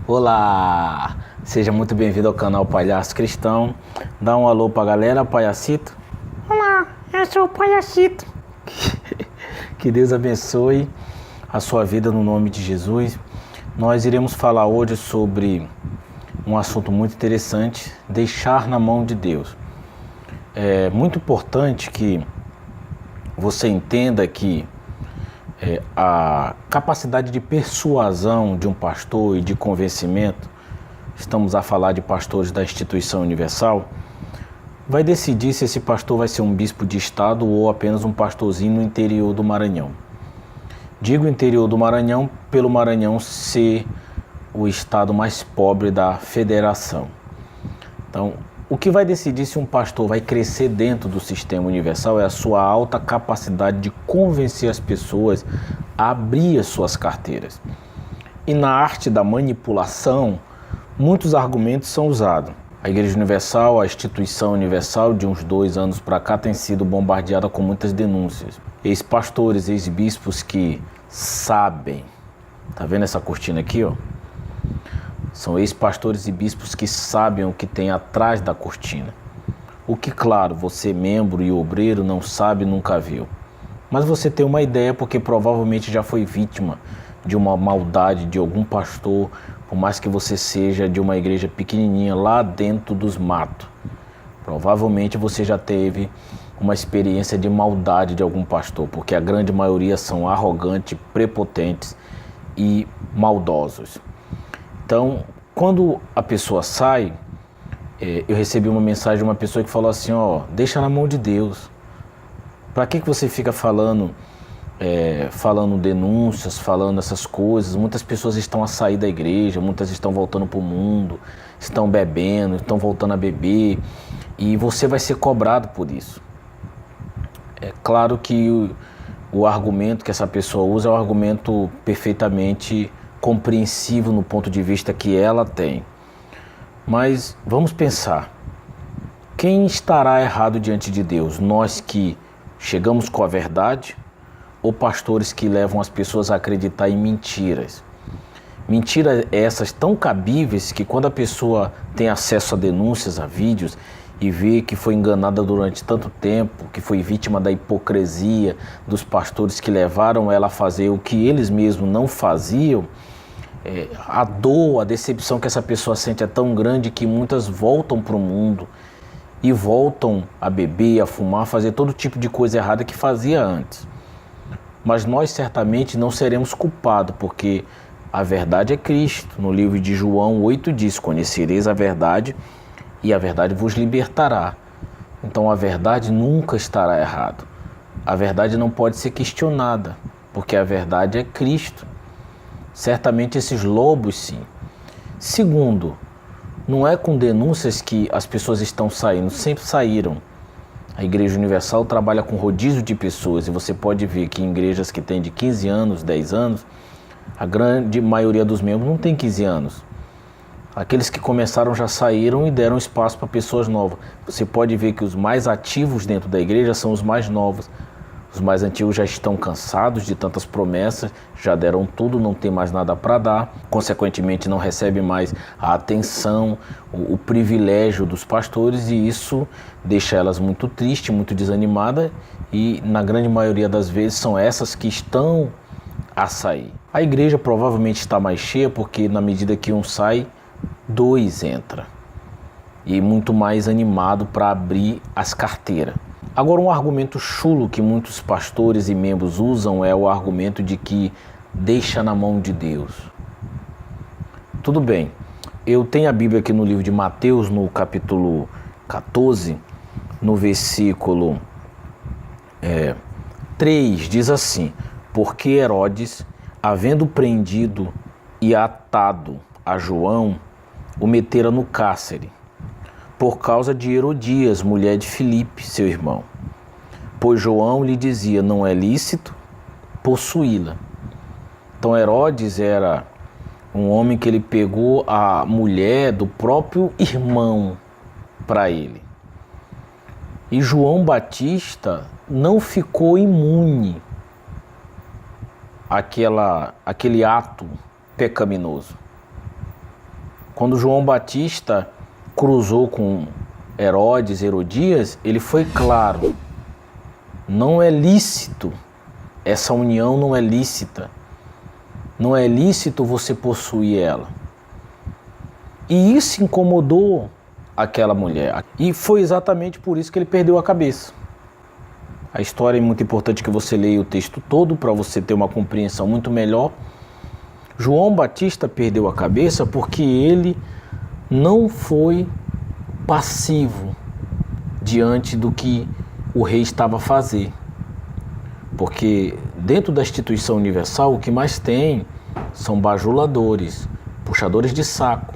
Olá! Seja muito bem-vindo ao canal Palhaço Cristão. Dá um alô pra galera, Palhacito. Olá, eu sou o Palhacito. Que Deus abençoe a sua vida no nome de Jesus. Nós iremos falar hoje sobre um assunto muito interessante, deixar na mão de Deus. É muito importante que você entenda que a capacidade de persuasão de um pastor e de convencimento, estamos a falar de pastores da Instituição Universal, vai decidir se esse pastor vai ser um bispo de estado ou apenas um pastorzinho no interior do Maranhão. Digo interior do Maranhão pelo Maranhão ser o estado mais pobre da federação. Então, o que vai decidir se um pastor vai crescer dentro do sistema universal é a sua alta capacidade de convencer as pessoas a abrir as suas carteiras. E na arte da manipulação, muitos argumentos são usados. A Igreja Universal, a Instituição Universal, de uns 2 anos para cá, tem sido bombardeada com muitas denúncias. Ex-pastores, ex-bispos que sabem. Tá vendo essa cortina aqui, ó? São ex-pastores e bispos que sabem o que tem atrás da cortina. O que, claro, você, membro e obreiro, não sabe, nunca viu. Mas você tem uma ideia porque provavelmente já foi vítima de uma maldade de algum pastor, por mais que você seja de uma igreja pequenininha lá dentro dos matos. Provavelmente você já teve uma experiência de maldade de algum pastor, porque a grande maioria são arrogantes, prepotentes e maldosos. Então, quando a pessoa sai, eu recebi uma mensagem de uma pessoa que falou assim, ó, deixa na mão de Deus. Para que você fica falando denúncias, falando essas coisas? Muitas pessoas estão a sair da igreja, muitas estão voltando para o mundo, estão bebendo, estão voltando a beber, e você vai ser cobrado por isso. É claro que o argumento que essa pessoa usa é um argumento perfeitamente compreensível no ponto de vista que ela tem. Mas vamos pensar, quem estará errado diante de Deus? Nós que chegamos com a verdade ou pastores que levam as pessoas a acreditar em mentiras? Mentiras essas tão cabíveis que quando a pessoa tem acesso a denúncias, a vídeos e vê que foi enganada durante tanto tempo, que foi vítima da hipocrisia dos pastores que levaram ela a fazer o que eles mesmos não faziam, a dor, a decepção que essa pessoa sente é tão grande que muitas voltam para o mundo e voltam a beber, a fumar, a fazer todo tipo de coisa errada que fazia antes. Mas nós certamente não seremos culpados, porque a verdade é Cristo. No livro de João 8 diz, conhecereis a verdade e a verdade vos libertará. Então a verdade nunca estará errada. A verdade não pode ser questionada, porque a verdade é Cristo. Certamente esses lobos sim. Segundo, não é com denúncias que as pessoas estão saindo, sempre saíram. A Igreja Universal trabalha com rodízio de pessoas e você pode ver que em igrejas que têm de 15 anos, 10 anos, a grande maioria dos membros não tem 15 anos. Aqueles que começaram já saíram e deram espaço para pessoas novas. Você pode ver que os mais ativos dentro da igreja são os mais novos. Os mais antigos já estão cansados de tantas promessas, já deram tudo, não tem mais nada para dar. Consequentemente, não recebe mais a atenção, o privilégio dos pastores, e isso deixa elas muito tristes, muito desanimadas, e na grande maioria das vezes são essas que estão a sair. A igreja provavelmente está mais cheia porque na medida que um sai, 2 entram. E muito mais animado para abrir as carteiras. Agora, um argumento chulo que muitos pastores e membros usam é o argumento de que deixa na mão de Deus. Tudo bem, eu tenho a Bíblia aqui no livro de Mateus, no capítulo 14, no versículo 3, diz assim, porque Herodes, havendo prendido e atado a João, o metera no cárcere, por causa de Herodias, mulher de Filipe, seu irmão. Pois João lhe dizia, não é lícito possuí-la. Então Herodes era um homem que ele pegou a mulher do próprio irmão para ele. E João Batista não ficou imune àquele ato pecaminoso. Quando João Batista cruzou com Herodes, Herodias, ele foi claro: não é lícito, essa união não é lícita. Não é lícito você possuir ela. E isso incomodou aquela mulher. E foi exatamente por isso que ele perdeu a cabeça. A história é muito importante que você leia o texto todo para você ter uma compreensão muito melhor. João Batista perdeu a cabeça porque ele não foi passivo diante do que o rei estava a fazer. Porque dentro da instituição universal o que mais tem são bajuladores, puxadores de saco.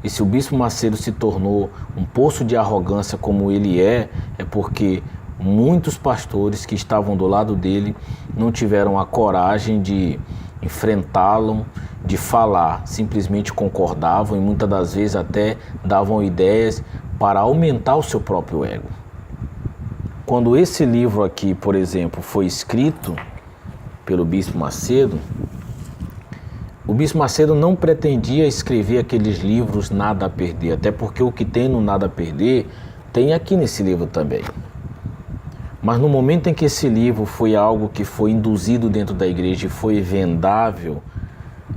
E se o Bispo Macedo se tornou um poço de arrogância como ele é porque muitos pastores que estavam do lado dele não tiveram a coragem de enfrentá-lo, de falar, simplesmente concordavam e muitas das vezes até davam ideias para aumentar o seu próprio ego. Quando esse livro aqui, por exemplo, foi escrito pelo Bispo Macedo, o Bispo Macedo não pretendia escrever aqueles livros nada a perder, até porque o que tem no nada a perder tem aqui nesse livro também. Mas no momento em que esse livro foi algo que foi induzido dentro da igreja e foi vendável,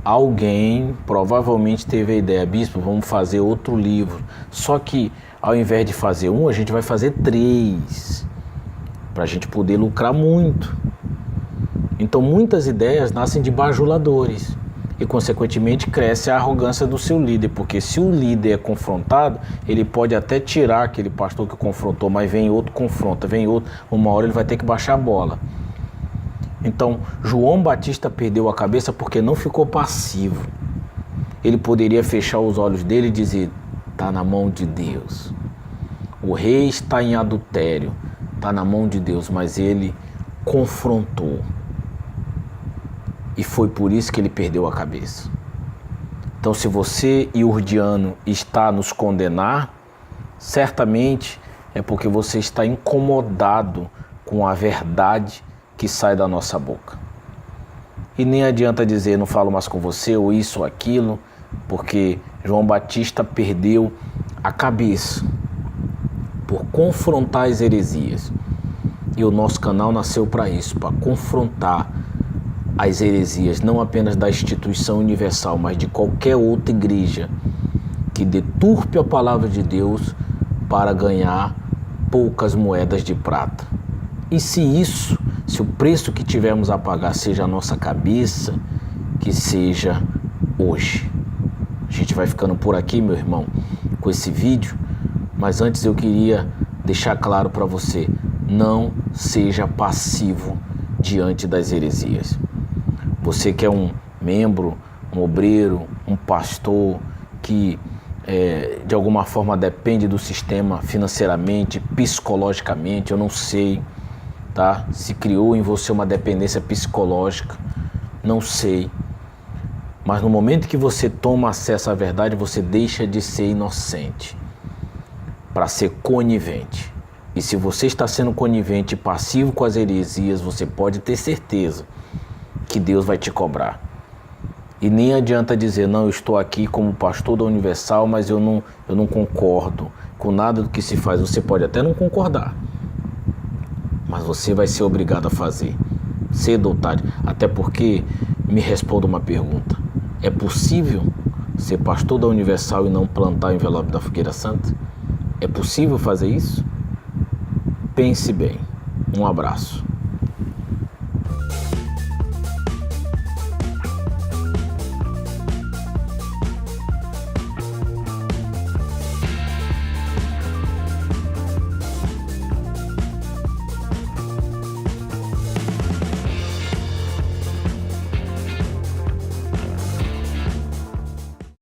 alguém provavelmente teve a ideia: bispo, vamos fazer outro livro. Só que ao invés de fazer um, a gente vai fazer 3, para a gente poder lucrar muito. Então muitas ideias nascem de bajuladores e consequentemente cresce a arrogância do seu líder, porque se o líder é confrontado, ele pode até tirar aquele pastor que confrontou, mas vem outro confronta, vem outro, uma hora ele vai ter que baixar a bola. Então João Batista perdeu a cabeça porque não ficou passivo. Ele poderia fechar os olhos dele e dizer: está na mão de Deus, o rei está em adultério, está na mão de Deus, mas ele confrontou. E foi por isso que ele perdeu a cabeça. Então, se você, iurdiano, está a nos condenar, certamente é porque você está incomodado com a verdade que sai da nossa boca. E nem adianta dizer: não falo mais com você, ou isso ou aquilo, porque João Batista perdeu a cabeça por confrontar as heresias. E o nosso canal nasceu para isso, para confrontar as heresias, não apenas da instituição universal, mas de qualquer outra igreja que deturpe a palavra de Deus para ganhar poucas moedas de prata. E se o preço que tivermos a pagar seja a nossa cabeça, que seja hoje. A gente vai ficando por aqui, meu irmão, com esse vídeo, mas antes eu queria deixar claro para você: não seja passivo diante das heresias. Você que é um membro, um obreiro, um pastor que de alguma forma depende do sistema financeiramente, psicologicamente, eu não sei, tá? Se criou em você uma dependência psicológica, não sei. Mas no momento que você toma acesso à verdade, você deixa de ser inocente para ser conivente. E se você está sendo conivente e passivo com as heresias, você pode ter certeza que Deus vai te cobrar. E nem adianta dizer: não, eu estou aqui como pastor da Universal, mas eu não concordo com nada do que se faz. Você pode até não concordar, mas você vai ser obrigado a fazer, cedo ou tarde. Até porque, me responda uma pergunta: é possível ser pastor da Universal e não plantar o envelope da Fogueira Santa? É possível fazer isso? Pense bem. Um abraço.